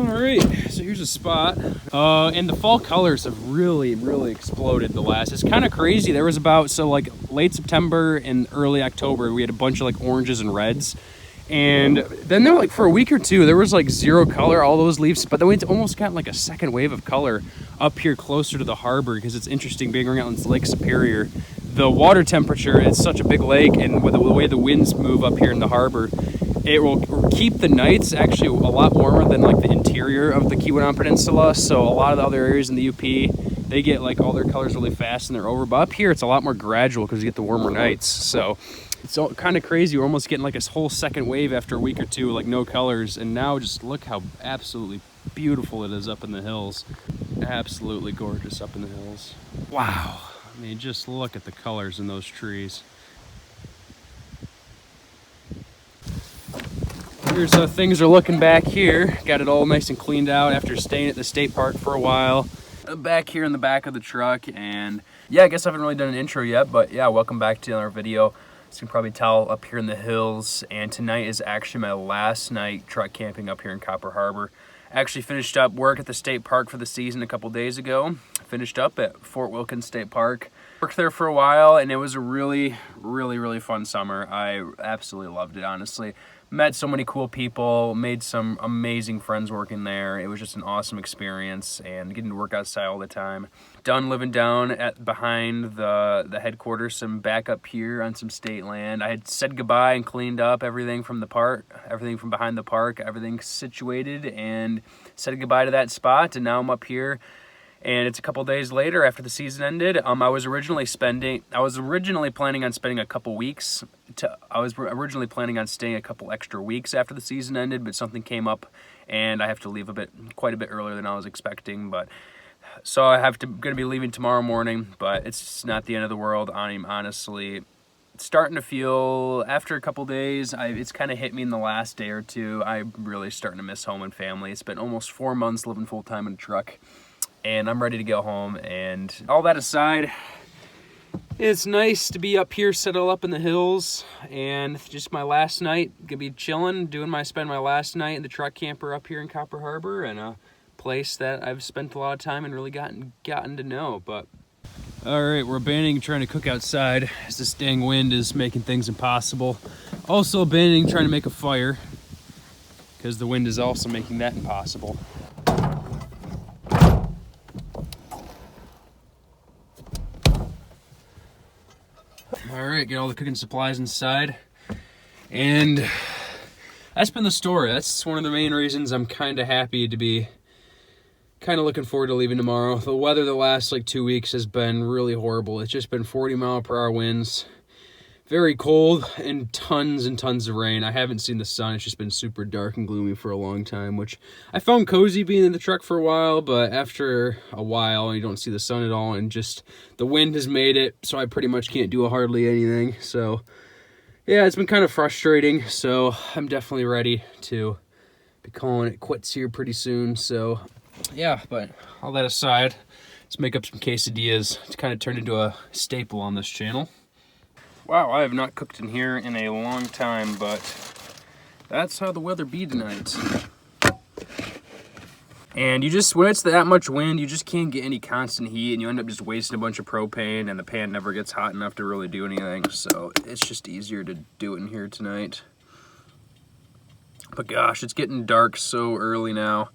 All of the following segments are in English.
All right, so here's a spot. And the fall colors have really exploded the last. It's kind of crazy. There was about, so like late September and early October, we had a bunch of like oranges and reds. And then there, like for a week or two, there was like zero color, all those leaves. But then we almost got like a second wave of color up here closer to the harbor, because it's interesting being around Lake Superior. The water temperature is such a big lake, and with the way the winds move up here in the harbor, it will keep the nights actually a lot warmer than like the interior of the Keweenaw Peninsula. So a lot of the other areas in the UP, they get like all their colors really fast and they're over. But up here, it's a lot more gradual because you get the warmer nights. So it's kind of crazy. We're almost getting like a whole second wave after a week or two, like no colors. And now just look how absolutely beautiful it is up in the hills. Absolutely gorgeous up in the hills. Wow. I mean, just look at the colors in those trees. Here's how things are looking back here. Got it all nice and cleaned out after staying at the state park for a while. Back here in the back of the truck, and yeah, I guess I haven't really done an intro yet, but yeah, welcome back to another video. As you can probably tell, up here in the hills, and tonight is actually my last night truck camping up here in Copper Harbor. Actually finished up work at the state park for the season a couple days ago. Finished up at Fort Wilkins State Park. Worked there for a while, and it was a really fun summer. I absolutely loved it, honestly. Met so many cool people, made some amazing friends working there. It was just an awesome experience, and getting to work outside all the time. Done living down behind the headquarters, some back up here on some state land. I had said goodbye and cleaned up everything from the park, everything from behind the park, everything situated, and said goodbye to that spot, and now I'm up here. And it's a couple days later after the season ended. I was originally planning on spending a couple weeks. I was originally planning on staying a couple extra weeks after the season ended, but something came up, and I have to leave quite a bit earlier than I was expecting. But so going to be leaving tomorrow morning, but it's not the end of the world. I'm honestly starting to feel, after a couple days, it's kind of hit me in the last day or two. I'm really starting to miss home and family. It's been almost 4 months living full time in a truck, and I'm ready to go home. And all that aside, it's nice to be up here, settled up in the hills, and just my last night, gonna be chilling, spend my last night in the truck camper up here in Copper Harbor, and a place that I've spent a lot of time and really gotten to know. But all right, we're abandoning trying to cook outside as this dang wind is making things impossible. Also abandoning trying to make a fire because the wind is also making that impossible. All right, get all the cooking supplies inside, and that's been the story. That's one of the main reasons I'm kind of happy to be kind of looking forward to leaving tomorrow. The weather the last like 2 weeks has been really horrible. It's just been 40-mile-per-hour winds, very cold, and tons of rain. I haven't seen the sun. It's just been super dark and gloomy for a long time, which I found cozy being in the truck for a while, but after a while, you don't see the sun at all, and just the wind has made it so I pretty much can't do hardly anything. So yeah, it's been kind of frustrating. So I'm definitely ready to be calling it quits here pretty soon. So yeah, but all that aside, let's make up some quesadillas. It's kind of turned into a staple on this channel. Wow, I have not cooked in here in a long time, but that's how the weather be tonight. And when it's that much wind, you just can't get any constant heat, and you end up just wasting a bunch of propane, and the pan never gets hot enough to really do anything. So it's just easier to do it in here tonight. But gosh, it's getting dark so early now,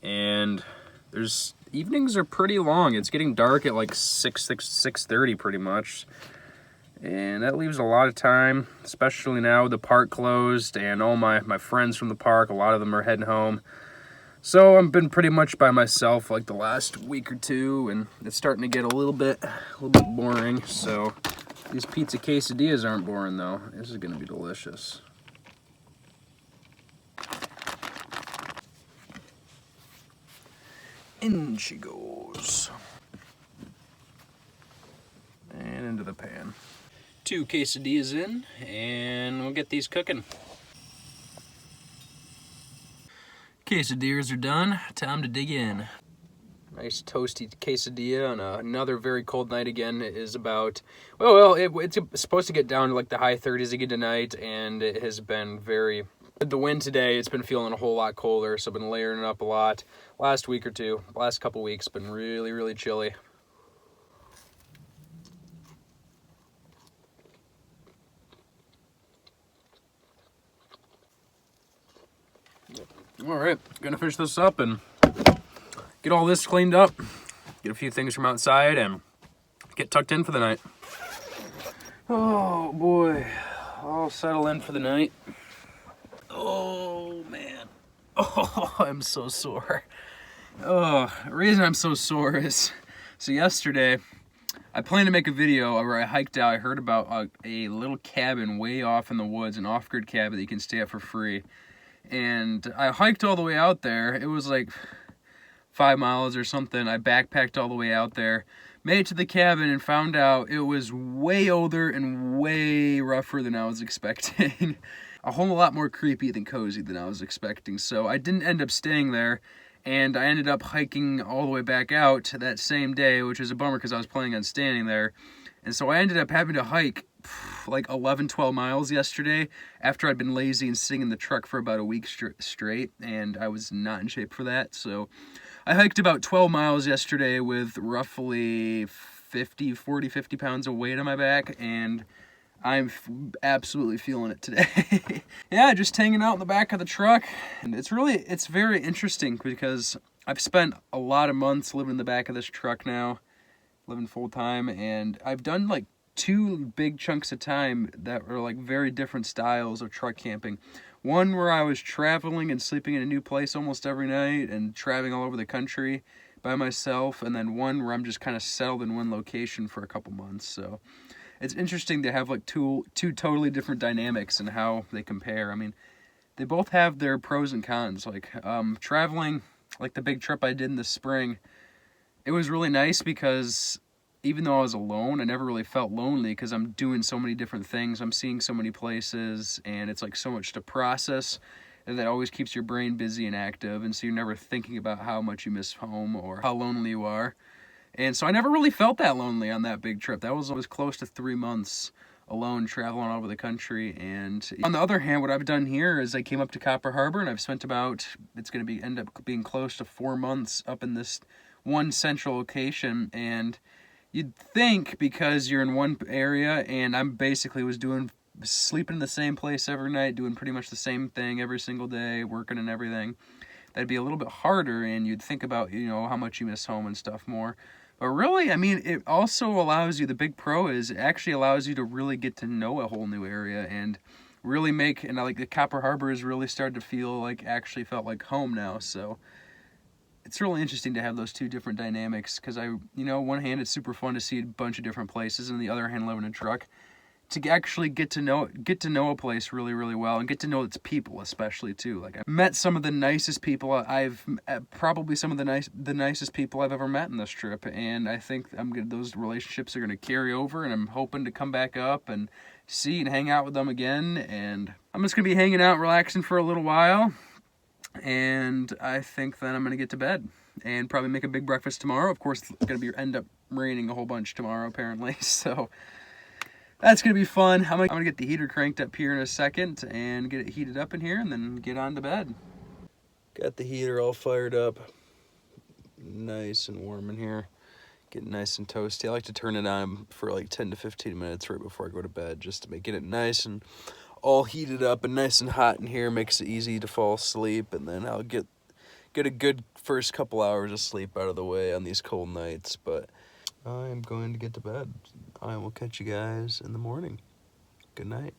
and evenings are pretty long. It's getting dark at like 6:30 pretty much. And that leaves a lot of time, especially now with the park closed and all my friends from the park, a lot of them are heading home. So I've been pretty much by myself like the last week or two, and it's starting to get a little bit boring. So these pizza quesadillas aren't boring though. This is gonna be delicious. In she goes. And into the pan. 2 quesadillas in, and we'll get these cooking. Quesadillas are done, time to dig in. Nice toasty quesadilla on another very cold night again. It is about, it's supposed to get down to like the high 30s again tonight, and it has been very The wind today, it's been feeling a whole lot colder, so I've been layering it up a lot. Last week or two, last couple weeks, been really, really chilly. All right, gonna finish this up and get all this cleaned up, get a few things from outside, and get tucked in for the night. Oh boy, I'll settle in for the night. Oh man, oh, I'm so sore. Oh, the reason I'm so sore is, so yesterday, I planned to make a video where I hiked out. I heard about a little cabin way off in the woods, an off-grid cabin that you can stay at for free. And I hiked all the way out there. It was like 5 miles or something. I backpacked all the way out there, made it to the cabin, and found out it was way older and way rougher than I was expecting. A whole lot more creepy than cozy than I was expecting. So I didn't end up staying there, and I ended up hiking all the way back out that same day, which was a bummer because I was planning on staying there. And so I ended up having to hike like 11-12 miles yesterday after I'd been lazy and sitting in the truck for about a week straight, and I was not in shape for that. So I hiked about 12 miles yesterday with roughly 50 pounds of weight on my back, and I'm absolutely feeling it today. Yeah, just hanging out in the back of the truck. And it's very interesting because I've spent a lot of months living in the back of this truck now, living full time, and I've done like 2 big chunks of time that are like very different styles of truck camping. One where I was traveling and sleeping in a new place almost every night and traveling all over the country by myself, and then one where I'm just kind of settled in one location for a couple months. So it's interesting to have like two totally different dynamics and how they compare. I mean, they both have their pros and cons. Like traveling, like the big trip I did in the spring, it was really nice because even though I was alone, I never really felt lonely because I'm doing so many different things. I'm seeing so many places, and it's like so much to process, and that always keeps your brain busy and active, and so you're never thinking about how much you miss home or how lonely you are. And so I never really felt that lonely on that big trip. That was close to 3 months alone traveling all over the country. And on the other hand, what I've done here is I came up to Copper Harbor, and I've spent about, it's going to end up being close to 4 months up in this one central location. And you'd think because you're in one area, and I'm basically sleeping in the same place every night, doing pretty much the same thing every single day, working and everything, that'd be a little bit harder, and you'd think about, how much you miss home and stuff more. But really, I mean, it also allows you, the big pro is it actually allows you to really get to know a whole new area and really and like the Copper Harbor has really started to actually felt like home now. So it's really interesting to have those 2 different dynamics because one hand, it's super fun to see a bunch of different places, and the other hand, living in a truck, to actually get to know a place really, really well and get to know its people especially too. Like I've met some of the nicest people probably some of the nicest people I've ever met in this trip, and I think those relationships are gonna carry over, and I'm hoping to come back up and see and hang out with them again. And I'm just gonna be hanging out, relaxing for a little while. And I think then I'm going to get to bed and probably make a big breakfast tomorrow. Of course, it's going to end up raining a whole bunch tomorrow, apparently. So that's going to be fun. I'm going to get the heater cranked up here in a second and get it heated up in here and then get on to bed. Got the heater all fired up. Nice and warm in here. Getting nice and toasty. I like to turn it on for like 10 to 15 minutes right before I go to bed just to get it nice and all heated up and nice and hot in here. Makes it easy to fall asleep, and then I'll get a good first couple hours of sleep out of the way on these cold nights. But I am going to get to bed. I will catch you guys in the morning. Good night.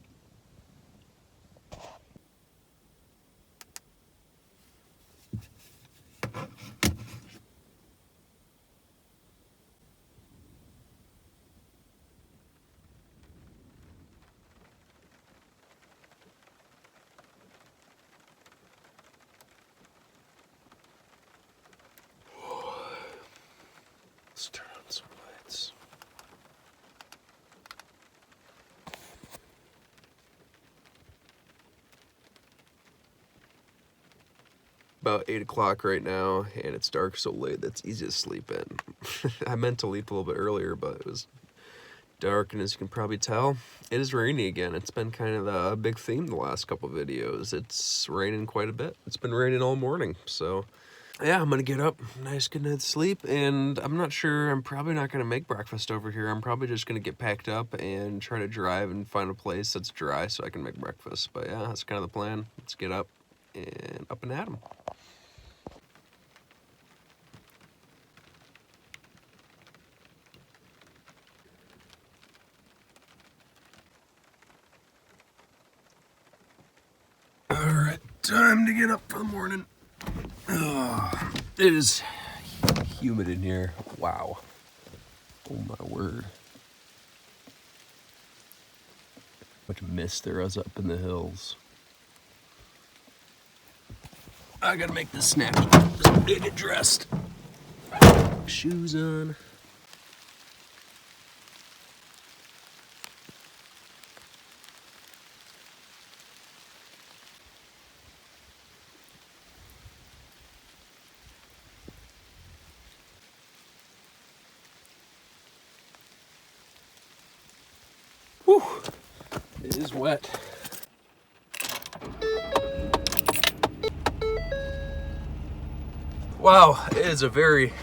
Let's turn on some lights. About 8 o'clock right now, and it's dark so late that's easy to sleep in. I meant to leave a little bit earlier, but it was dark, and as you can probably tell, it is rainy again. It's been kind of a big theme the last couple videos. It's raining quite a bit. It's been raining all morning, so yeah, I'm gonna get up, nice good night's sleep, and I'm not sure, I'm probably not gonna make breakfast over here. I'm probably just gonna get packed up and try to drive and find a place that's dry so I can make breakfast. But yeah, that's kind of the plan. Let's get up and at 'em. All right, time to get up for the morning. It is humid in here. Wow. Oh my word. How much mist there is up in the hills. I gotta make this snappy. Just get dressed. Shoes on. Whew. It is wet. Wow, it is a very,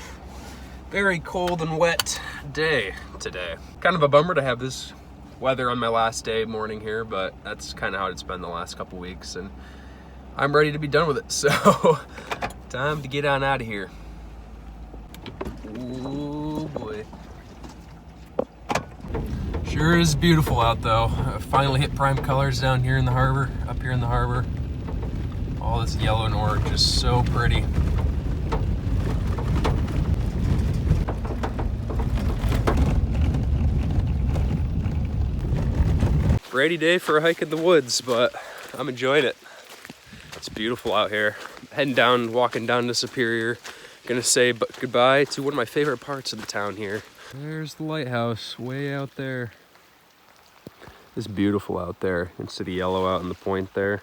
very cold and wet day today. Kind of a bummer to have this weather on my last day morning here, but that's kind of how it's been the last couple weeks, and I'm ready to be done with it. So time to get on out of here. Oh boy. Sure is beautiful out though. I finally hit prime colors down here in the harbor, up here in the harbor. All this yellow and orange is so pretty. Rainy day for a hike in the woods, but I'm enjoying it. It's beautiful out here. Heading down, walking down to Superior. Gonna say goodbye to one of my favorite parts of the town here. There's the lighthouse way out there. It's beautiful out there. You can see the yellow out in the point there.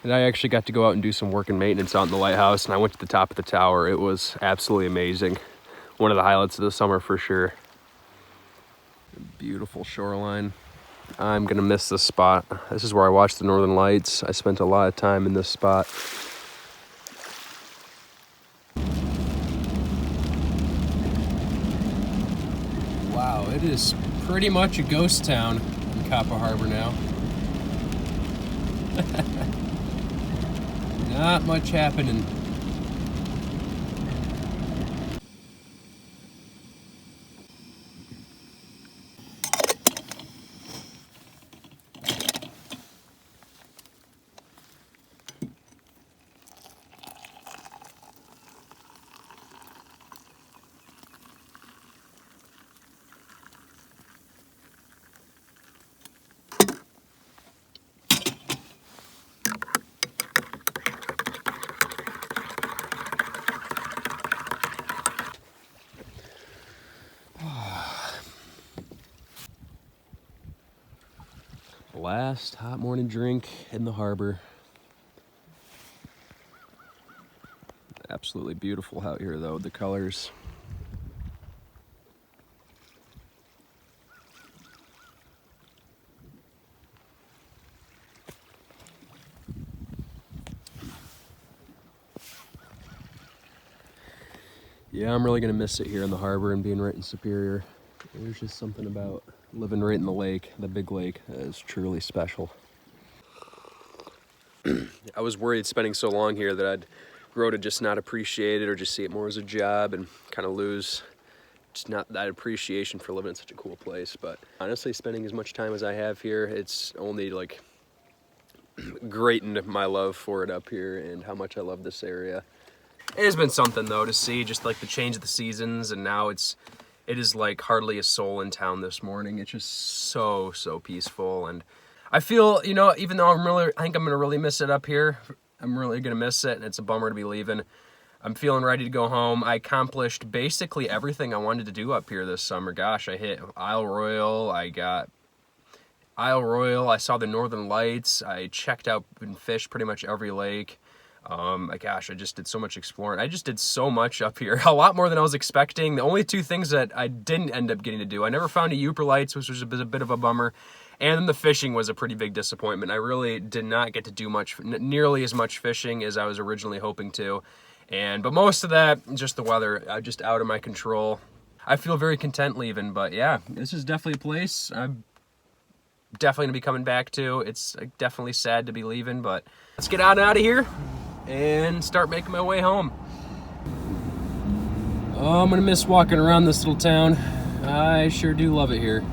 And I actually got to go out and do some work and maintenance out in the lighthouse, and I went to the top of the tower. It was absolutely amazing. One of the highlights of the summer for sure. Beautiful shoreline. I'm gonna miss this spot. This is where I watched the Northern Lights. I spent a lot of time in this spot. Wow, it is pretty much a ghost town in Kappa Harbor now. Not much happening. Last hot morning drink in the harbor. Absolutely beautiful out here though, the colors. Yeah, I'm really gonna miss it here in the harbor and being right in Superior. There's just something about living right in the lake, the big lake, that is truly special. I was worried spending so long here that I'd grow to just not appreciate it or just see it more as a job and kind of lose just not that appreciation for living in such a cool place. But honestly, spending as much time as I have here, it's only like greatened my love for it up here and how much I love this area. It has been something though to see just like the change of the seasons, and now it is like hardly a soul in town this morning. It's just so peaceful, and I feel, you know, even though I think I'm gonna really miss it up here. I'm really gonna miss it, and it's a bummer to be leaving. I'm feeling ready to go home. I accomplished basically everything I wanted to do up here this summer. Gosh, I hit Isle Royale. I saw the Northern Lights. I checked out and fished pretty much every lake. Gosh, I just did so much exploring. I just did so much up here, a lot more than I was expecting. The only two things that I didn't end up getting to do, I never found any Uprolites, which was a bit of a bummer. And then the fishing was a pretty big disappointment. I really did not get to do nearly as much fishing as I was originally hoping to. But most of that, just the weather, just out of my control. I feel very content leaving, but yeah, this is definitely a place I'm definitely gonna be coming back to. It's definitely sad to be leaving, but let's get out of here and start making my way home. Oh, I'm gonna miss walking around this little town. I sure do love it here.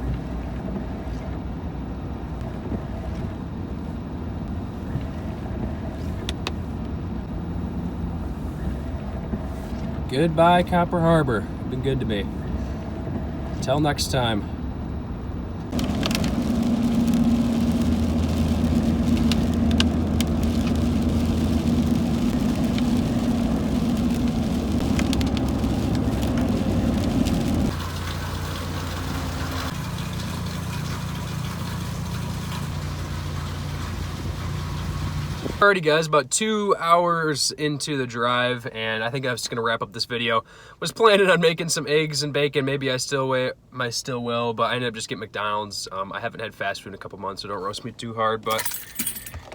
Goodbye, Copper Harbor. You've been good to me. Until next time. Alrighty guys, about 2 hours into the drive, and I think I was gonna wrap up this video. Was planning on making some eggs and bacon. Maybe I still will, but I ended up just getting McDonald's. I haven't had fast food in a couple months, so don't roast me too hard, but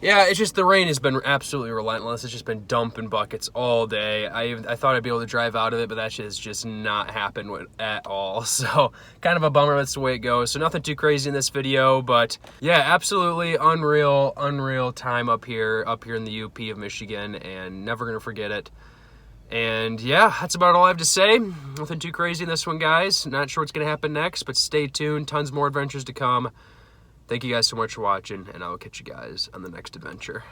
yeah, it's just the rain has been absolutely relentless. It's just been dumping buckets all day. I thought I'd be able to drive out of it, but that shit has just not happened at all. So kind of a bummer. That's the way it goes. So nothing too crazy in this video, but yeah, absolutely unreal time up here in the UP of Michigan, and never gonna forget it. And yeah, that's about all I have to say. Nothing too crazy in this one, guys. Not sure what's gonna happen next, but stay tuned. Tons more adventures to come. Thank you guys so much for watching, and I will catch you guys on the next adventure.